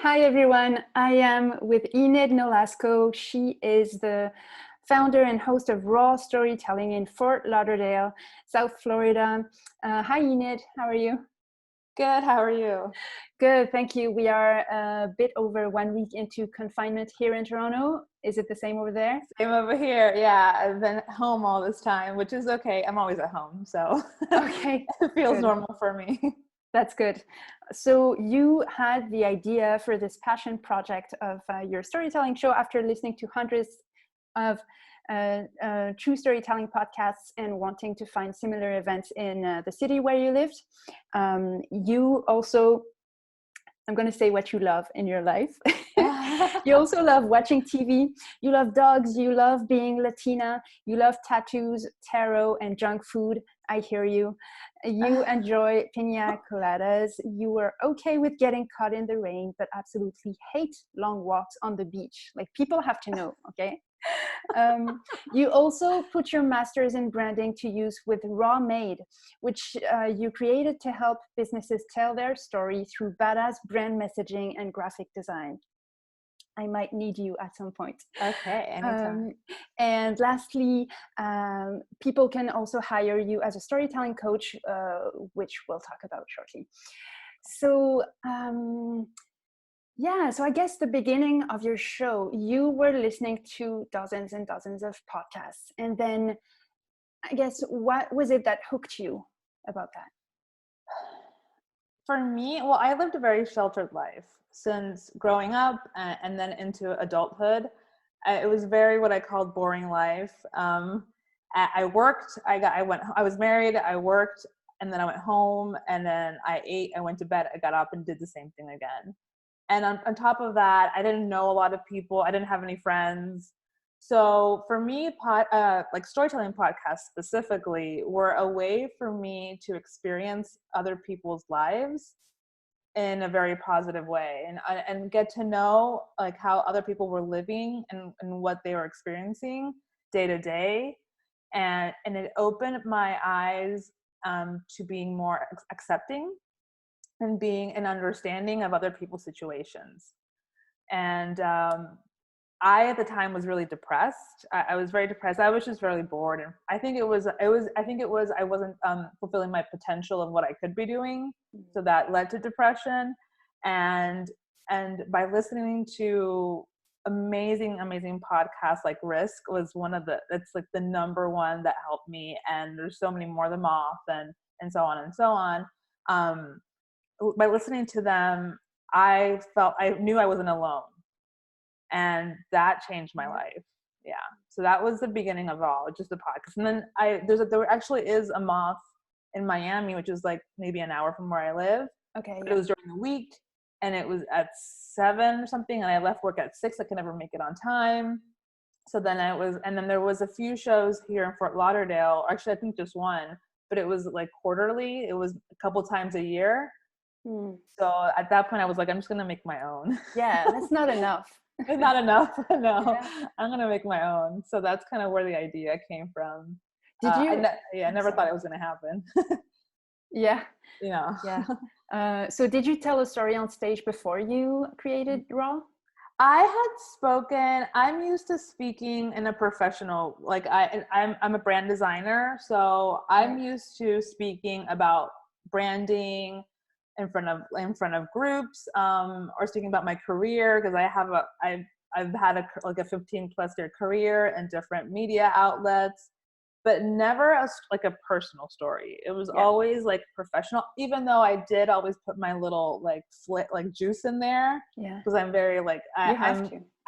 Hi, everyone. I am with ENID Nolasco. She is the founder and host of Raw Storytelling in Fort Lauderdale, South Florida. Hi, ENID. How are you? Good. How are you? Good. Thank you. We are a bit over 1 week into confinement here in Toronto. Is it the same over there? Same over here. Yeah, I've been home all this time, which is okay. I'm always at home, so Okay. it feels Good. normal for me. That's good. So you had the idea for this passion project of your storytelling show after listening to hundreds of true storytelling podcasts and wanting to find similar events in the city where you lived. You also, I'm going to say what you love in your life. You also love watching TV. You love dogs. You love being Latina. You love tattoos, tarot, and junk food. I hear you. You enjoy pina coladas. You were okay with getting caught in the rain, but absolutely hate long walks on the beach. Like, people have to know, okay? You also put your master's in branding to use with Raw Made, which you created to help businesses tell their story through badass brand messaging and graphic design. I might need you at some point. Okay, anytime. And lastly, people can also hire you as a storytelling coach, which we'll talk about shortly. So so I guess the beginning of your show, you were listening to dozens and dozens of podcasts. And then I guess, what was it that hooked you about that? For me, well, I lived a very sheltered life since growing up and then into adulthood. It was very what I called boring life. I worked, I was married, I worked, and then I went home, and then I ate, I went to bed, I got up and did the same thing again. And on top of that, I didn't know a lot of people. I didn't have any friends. So for me, like storytelling podcasts specifically were a way for me to experience other people's lives in a very positive way, and get to know like how other people were living and what they were experiencing day to day. And it opened my eyes to being more accepting and being an understanding of other people's situations. And I, at the time, was really depressed. I was very depressed. I was just really bored. And I think it was, I wasn't fulfilling my potential of what I could be doing. So that led to depression. And by listening to amazing podcasts like Risk was it's like the number one that helped me. And there's so many more, The Moth and so on and so on. By listening to them, I knew I wasn't alone, and that changed my life. Yeah, so that was the beginning of all, just the podcast. And then there actually is a Moth in Miami, which is like maybe an hour from where I live. Okay. But it was during the week, and it was at 7 or something, and I left work at 6. I could never make it on time. So then there was a few shows here in Fort Lauderdale. Actually, I think just one, but it was like quarterly. It was a couple times a year. So at that point I was like, I'm just gonna make my own. Yeah, that's not enough. It's not enough. No, Yeah. I'm gonna make my own. So that's kind of where the idea came from. Did you? I never thought it was gonna happen. Yeah. Yeah. So did you tell a story on stage before you created Raw? I had spoken. I'm used to speaking in a professional, like I'm a brand designer, so I'm used to speaking about branding in front of groups, or speaking about my career, because I've had a 15 plus year career in different media outlets, but never like a personal story. It was always like professional, even though I did always put my little like juice in there. Yeah. Because I'm very like,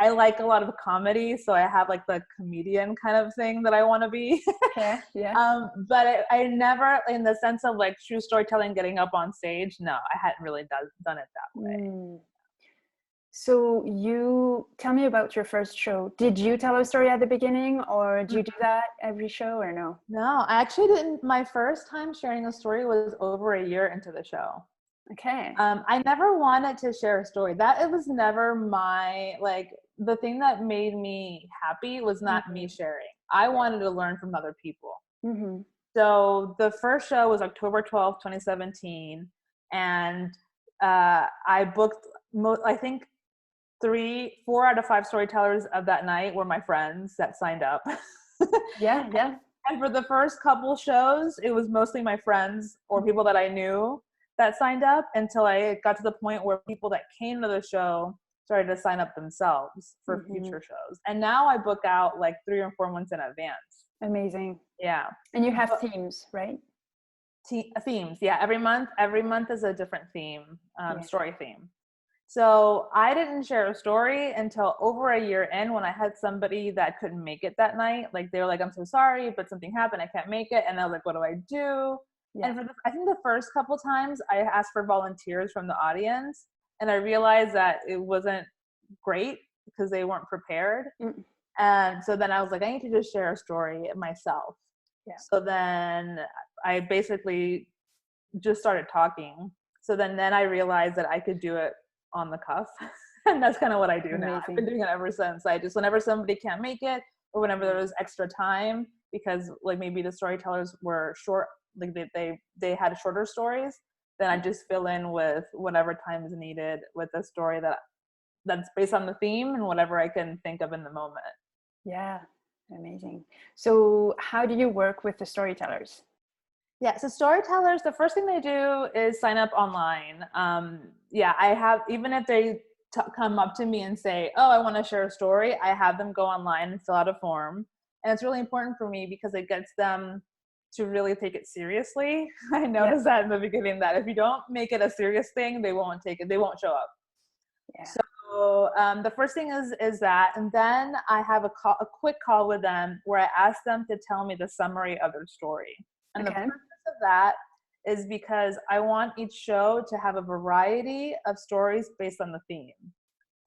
I like a lot of comedy. So I have like the comedian kind of thing that I want to be. Yeah. But I never, in the sense of like true storytelling, getting up on stage, no, I hadn't really done it that way. So you tell me about your first show. Did you tell a story at the beginning, or do you do that every show, or no? No, I actually didn't. My first time sharing a story was over a year into the show. Okay. I never wanted to share a story. It was never my, like, the thing that made me happy was not me sharing. I wanted to learn from other people. So the first show was October 12th, 2017. And I booked I think 4 out of 5 storytellers of that night were my friends that signed up. Yeah, yeah. And for the first couple shows, it was mostly my friends or people that I knew that signed up, until I got to the point where people that came to the show started to sign up themselves for future shows. And now I book out like 3 or 4 months in advance. Amazing. Yeah. And you have themes, right? Themes. Yeah. Every month is a different theme, Yeah. story theme. So I didn't share a story until over a year in, when I had somebody that couldn't make it that night. Like, they were like, I'm so sorry, but something happened, I can't make it. And I was like, what do I do? Yeah. And I think the first couple times I asked for volunteers from the audience, and I realized that it wasn't great because they weren't prepared. And so then I was like, I need to just share a story myself. Yeah. So then I basically just started talking. So then I realized that I could do it on the cuff. And that's kind of what I do now. I've been doing it ever since. I just, whenever somebody can't make it, or whenever there was extra time, because like maybe the storytellers were short, like they had shorter stories, then I just fill in with whatever time is needed with a story that's based on the theme and whatever I can think of in the moment. Yeah, amazing. So how do you work with the storytellers? Yeah, so storytellers, the first thing they do is sign up online. Yeah, I have, even if they come up to me and say, oh, I want to share a story, I have them go online and fill out a form. And it's really important for me because it gets them to really take it seriously. I noticed that in the beginning, that if you don't make it a serious thing, they won't take it, they won't show up. Yeah. So the first thing is that, and then I have a quick call with them where I ask them to tell me the summary of their story. And the purpose of that is because I want each show to have a variety of stories based on the theme.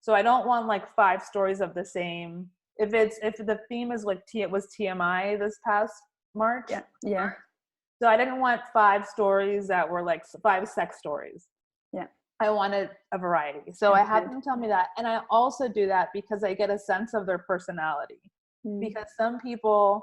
So I don't want like 5 stories of the same. If the theme is like it was TMI this past March. Yeah. So I didn't want 5 stories that were like 5 sex stories. Yeah. I wanted a variety. So I have them tell me that. And I also do that because I get a sense of their personality. Because some people,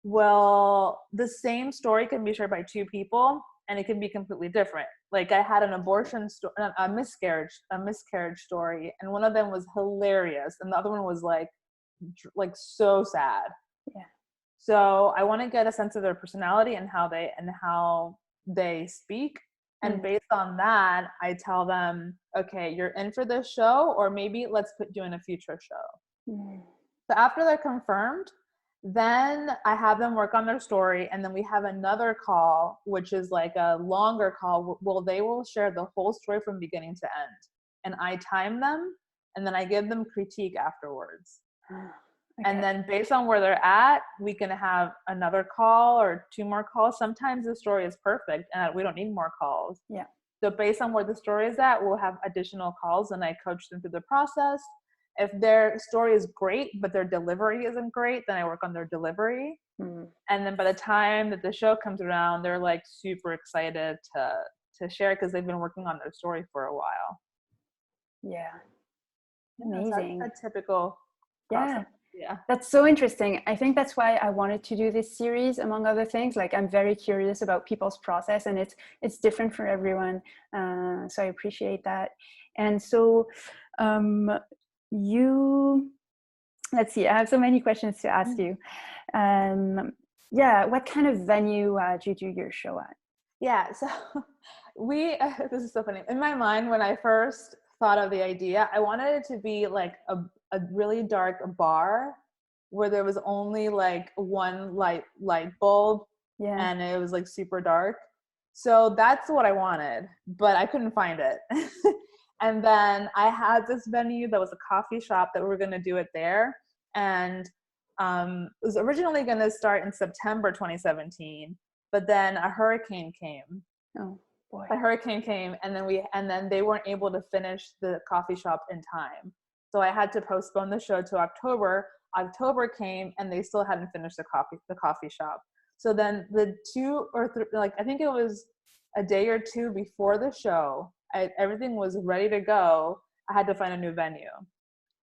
well, the same story can be shared by 2 people and it can be completely different. Like I had an abortion story, a miscarriage story, and one of them was hilarious and the other one was like so sad. Yeah. So I want to get a sense of their personality and how they speak. And based on that, I tell them, okay, you're in for this show, or maybe let's put you in a future show. So after they're confirmed, then I have them work on their story, and then we have another call, which is like a longer call. Well, they will share the whole story from beginning to end, and I time them, and then I give them critique afterwards. Okay. And then based on where they're at, we can have another call or 2 more calls. Sometimes the story is perfect and we don't need more calls. Yeah. So based on where the story is at, we'll have additional calls, and I coach them through the process. If their story is great, but their delivery isn't great, then I work on their delivery. And then by the time that the show comes around, they're like super excited to share because they've been working on their story for a while. Yeah. Amazing. That's a typical process. Yeah. That's so interesting. I think that's why I wanted to do this series, among other things. Like, I'm very curious about people's process, and it's different for everyone. So I appreciate that. And so let's see, I have so many questions to ask you. What kind of venue do you do your show at? Yeah, so this is so funny. In my mind, when I first thought of the idea, I wanted it to be like a really dark bar where there was only like one light bulb, and it was like super dark. So that's what I wanted, but I couldn't find it. And then I had this venue that was a coffee shop that we were going to do it there. And it was originally going to start in September 2017, but then a hurricane came. Oh boy. A hurricane came, and then they weren't able to finish the coffee shop in time. So I had to postpone the show to October. October came, and they still hadn't finished the coffee shop. So then the 2 or 3, like I think it was a day or 2 before the show, everything was ready to go. I had to find a new venue.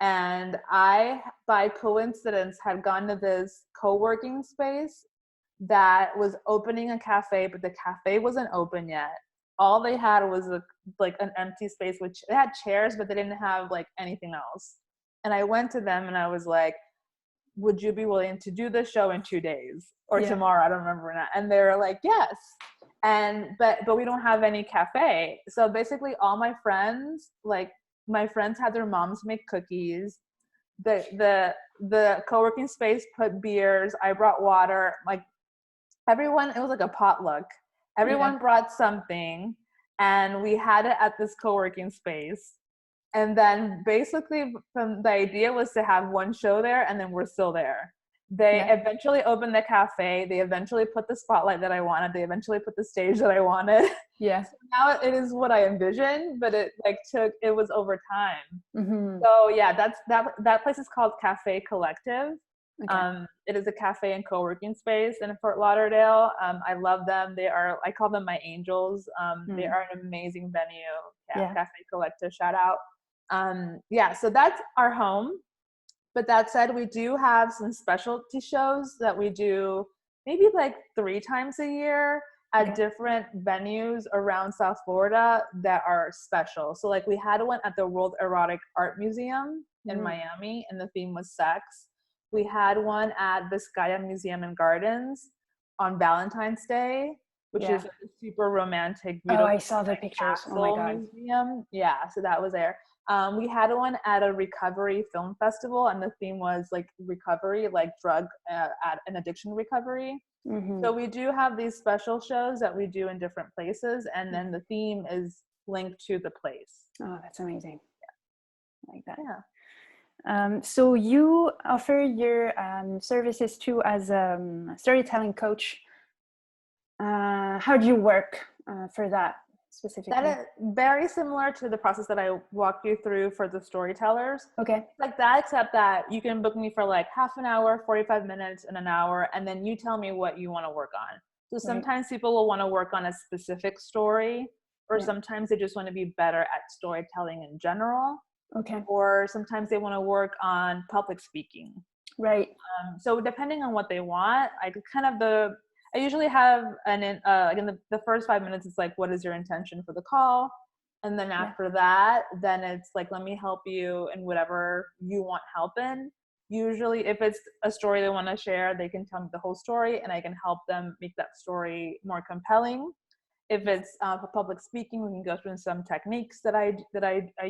And I, by coincidence, had gone to this co-working space that was opening a cafe, but the cafe wasn't open yet. all they had was like an empty space, which they had chairs, but they didn't have like anything else. And I went to them and I was like, would you be willing to do this show in 2 days or tomorrow? I don't remember now. And they were like, yes. And but we don't have any cafe. So basically all my friends had their moms make cookies. The co-working space put beers. I brought water. Like everyone, it was like a potluck. Everyone brought something, and we had it at this co-working space. And then basically from the idea was to have one show there, and then we're still there. They eventually opened the cafe. They eventually put the spotlight that I wanted. They eventually put the stage that I wanted. Yeah. So now it is what I envisioned, but it was over time. Mm-hmm. So yeah, that place is called Cafe Collective. Okay. It is a cafe and co-working space in Fort Lauderdale. I love them. I call them my angels. They are an amazing venue. Cafe Collective, shout out. So that's our home. But that said, we do have some specialty shows that we do maybe like 3 times a year at different venues around South Florida that are special. So like we had one at the World Erotic Art Museum in Miami, and the theme was sex. We had one at Vizcaya Museum and Gardens on Valentine's Day, which is a super romantic, beautiful. Oh, I saw the pictures. Oh my God. Museum. Yeah, so that was there. We had one at a recovery film festival, and the theme was like recovery, like drug and addiction recovery. Mm-hmm. So we do have these special shows that we do in different places, and then the theme is linked to the place. Oh, that's amazing. Yeah. Like that. Yeah. So you offer your services too as a storytelling coach. How do you work for that specifically? That is very similar to the process that I walked you through for the Storytellers. Okay. Like that, except that you can book me for like half an hour, 45 minutes, and an hour, and then you tell me what you want to work on. So sometimes people will want to work on a specific story, or sometimes they just want to be better at storytelling in general. Okay. Or sometimes they want to work on public speaking. Right. So depending on what they want, I usually have again, the first 5 minutes is like, what is your intention for the call? And then after that, then it's like, let me help you in whatever you want help in. Usually if it's a story they want to share, they can tell me the whole story and I can help them make that story more compelling. If it's for public speaking, we can go through some techniques that I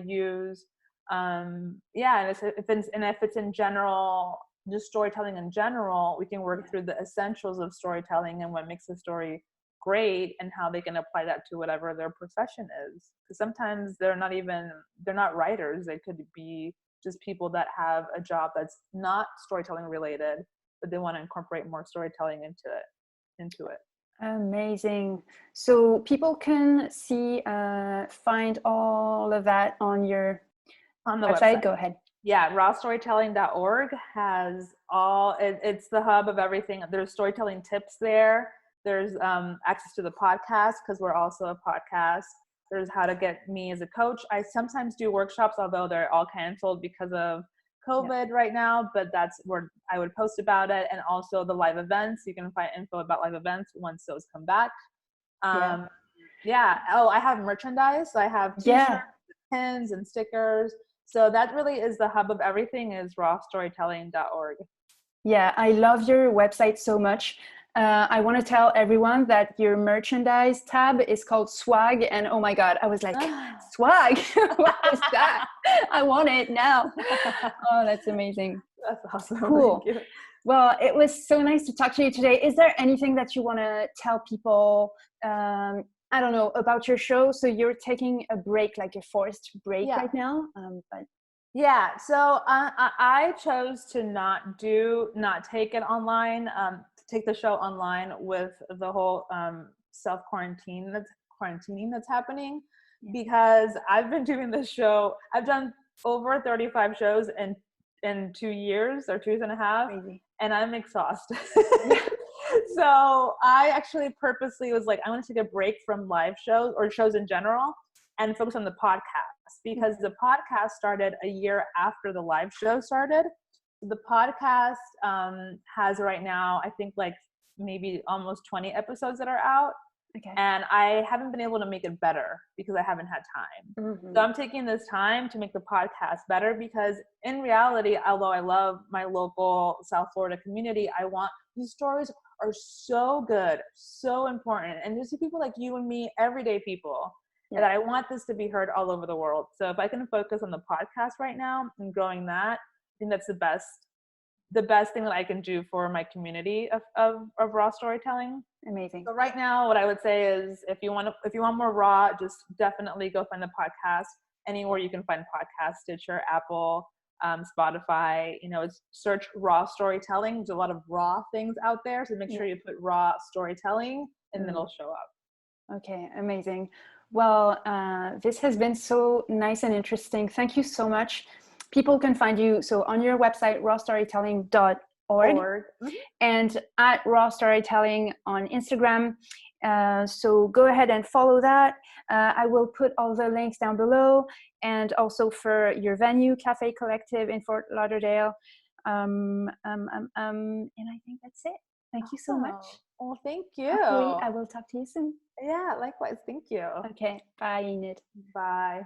use. And if it's in general, just storytelling in general, we can work through the essentials of storytelling and what makes a story great and how they can apply that to whatever their profession is. Because sometimes they're not writers. They could be just people that have a job that's not storytelling related, but they want to incorporate more storytelling into it. Amazing. So people can find all of that on the website. Go ahead. Yeah, rawstorytelling.org has it's the hub of everything. There's storytelling tips there. There's access to the podcast because we're also a podcast. There's how to get me as a coach. I sometimes do workshops, although they're all canceled because of COVID right now, but that's where I would post about it. And also the live events. You can find info about live events once those come back. Oh, I have merchandise. I have t-shirts, pins, and stickers. So that really is the hub of everything, is rawstorytelling.org. Yeah, I love your website so much. I want to tell everyone that your merchandise tab is called swag. And oh my God, I was like, swag? What is that? I want it now. Oh, that's amazing. That's awesome. Cool. Thank you. Well, it was so nice to talk to you today. Is there anything that you want to tell people, I don't know, about your show? So you're taking a break, like a forced break right now. So I chose to not take it online, take the show online with the whole quarantining that's happening, because I've been doing this show. I've done over 35 shows in 2 years or 2.5, Crazy. And I'm exhausted. So I actually purposely was like, I want to take a break from live shows or shows in general and focus on the podcast, because the podcast started a year after the live show started. The podcast has right now, I think, like maybe almost 20 episodes that are out. Okay. And I haven't been able to make it better because I haven't had time. Mm-hmm. So I'm taking this time to make the podcast better, because in reality, although I love my local South Florida community, I want, these stories are so good, so important. And there's people like you and me, everyday people, Yeah. that I want this to be heard all over the world. So if I can focus on the podcast right now and growing that, I think that's the best thing that I can do for my community of raw storytelling. Amazing. So right now, what I would say is, if you want more raw, just definitely go find the podcast anywhere you can find podcasts: Stitcher, Apple, Spotify. Search raw storytelling. There's a lot of raw things out there, so make sure you put raw storytelling, and then it'll show up. Okay, amazing. Well, this has been so nice and interesting. Thank you so much. People can find you so on your website, rawstorytelling.org, and at Raw Storytelling on Instagram. So go ahead and follow that. I will put all the links down below, and also for your venue, Cafe Collective in Fort Lauderdale. And I think that's it. Thank you so much. Well, thank you. Hopefully, I will talk to you soon. Yeah, likewise. Thank you. Okay, bye, Enid. Bye.